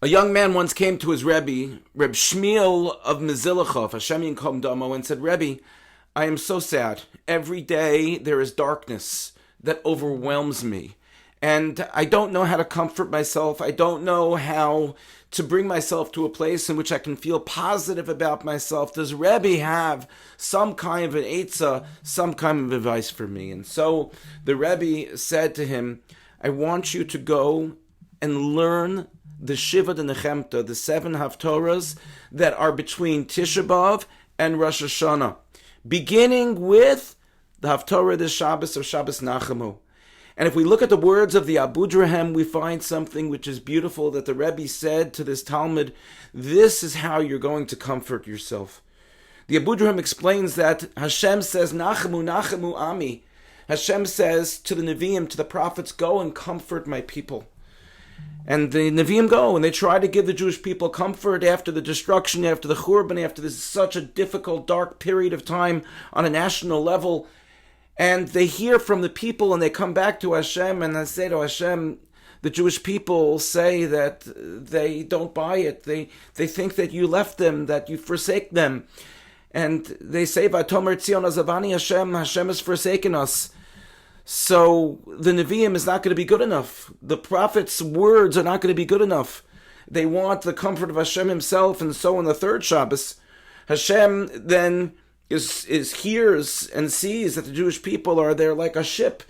A young man once came to his Rebbe, Reb Shmuel of Mizilachov, Hashem Yinkom Damo, and said, Rebbe, I am so sad. Every day there is darkness that overwhelms me. And I don't know how to comfort myself. I don't know how to bring myself to a place in which I can feel positive about myself. Does Rebbe have some kind of an eitzah, some kind of advice for me? And so the Rebbe said to him, I want you to go and learn the Shiva de Nechemta, the 7 Haftorahs that are between Tisha B'Av and Rosh Hashanah, beginning with the Haftorah de Shabbos of Shabbos Nachamu. And if we look at the words of the Abudrahem, we find something which is beautiful that the Rebbe said to this Talmud, this is how you're going to comfort yourself. The Abudrahem explains that Hashem says, Nachamu, Nachamu Ami. Hashem says to the Nevi'im, to the prophets, go and comfort my people. And the Nevi'im go, and they try to give the Jewish people comfort after the destruction, after the Churban, after this such a difficult, dark period of time on a national level. And they hear from the people, and they come back to Hashem, and they say to Hashem, the Jewish people say that they don't buy it. They think that you left them, that you forsake them. And they say, V'atomer Tzion azavani Hashem, Hashem has forsaken us. So the Nevi'im is not going to be good enough. The prophets' words are not going to be good enough. They want the comfort of Hashem himself, and so on the third Shabbos, Hashem then hears and sees that the Jewish people are there like a ship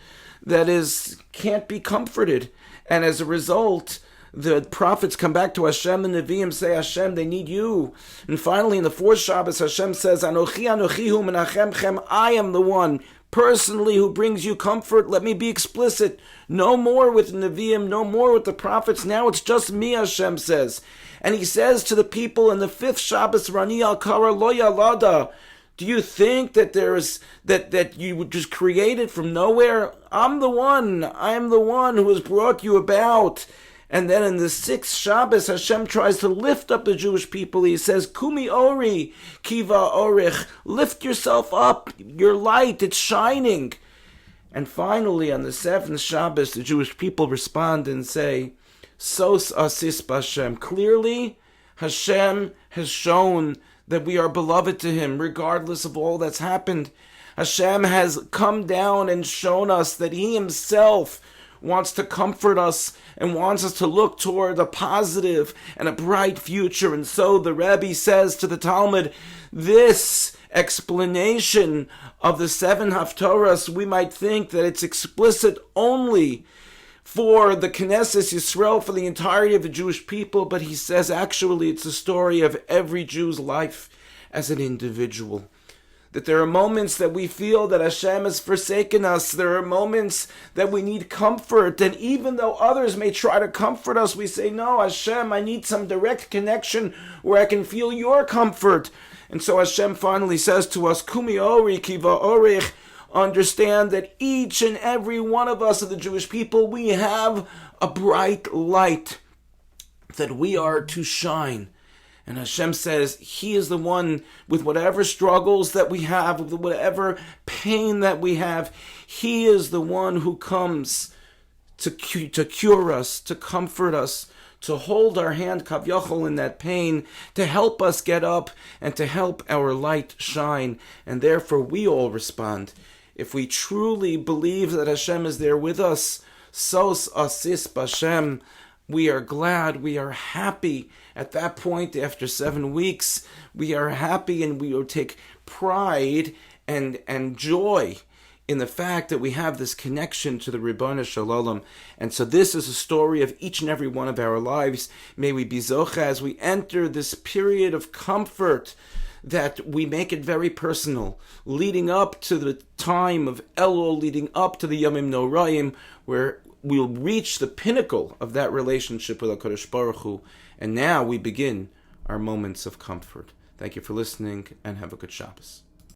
that can't be comforted. And as a result, the prophets come back to Hashem, and the Nevi'im say, Hashem, they need you. And finally, in the fourth Shabbos, Hashem says, Anochi Anochi hu menachemchem, I am the one personally who brings you comfort. Let me be explicit. No more with the Nevi'im, no more with the prophets. Now it's just me, Hashem says. And he says to the people in the fifth Shabbos, Rani al Kara lo yalada, do you think that that you were just created from nowhere? I'm the one. I am the one who has brought you about. And then in the sixth Shabbos, Hashem tries to lift up the Jewish people. He says, Kumi ori, kiva orich, lift yourself up, your light, it's shining. And finally, on the seventh Shabbos, the Jewish people respond and say, Sos asis b'Hashem. Clearly, Hashem has shown that we are beloved to him, regardless of all that's happened. Hashem has come down and shown us that he himself wants to comfort us and wants us to look toward a positive and a bright future. And so the Rebbe says to the Talmud, this explanation of the 7 Haftorahs, we might think that it's explicit only for the Knesset Yisrael, for the entirety of the Jewish people, but he says actually it's the story of every Jew's life as an individual. That there are moments that we feel that Hashem has forsaken us. There are moments that we need comfort. And even though others may try to comfort us, we say, no, Hashem, I need some direct connection where I can feel your comfort. And so Hashem finally says to us, Kumi ori kiva orich, understand that each and every one of us of the Jewish people, we have a bright light that we are to shine. And Hashem says he is the one, with whatever struggles that we have, with whatever pain that we have, he is the one who comes to cure us, to comfort us, to hold our hand kavyachol in that pain, to help us get up and to help our light shine. And therefore we all respond. If we truly believe that Hashem is there with us, sos asis b'Hashem, we are glad, we are happy. At that point, after 7 weeks, we are happy and we will take pride and joy in the fact that we have this connection to the Ribono Shel Olam. And so this is a story of each and every one of our lives. May we be zocha as we enter this period of comfort, that we make it very personal, leading up to the time of Elul, leading up to the Yomim Noraim, where we'll reach the pinnacle of that relationship with HaKadosh Baruch Hu. And now we begin our moments of comfort. Thank you for listening, and have a good Shabbos.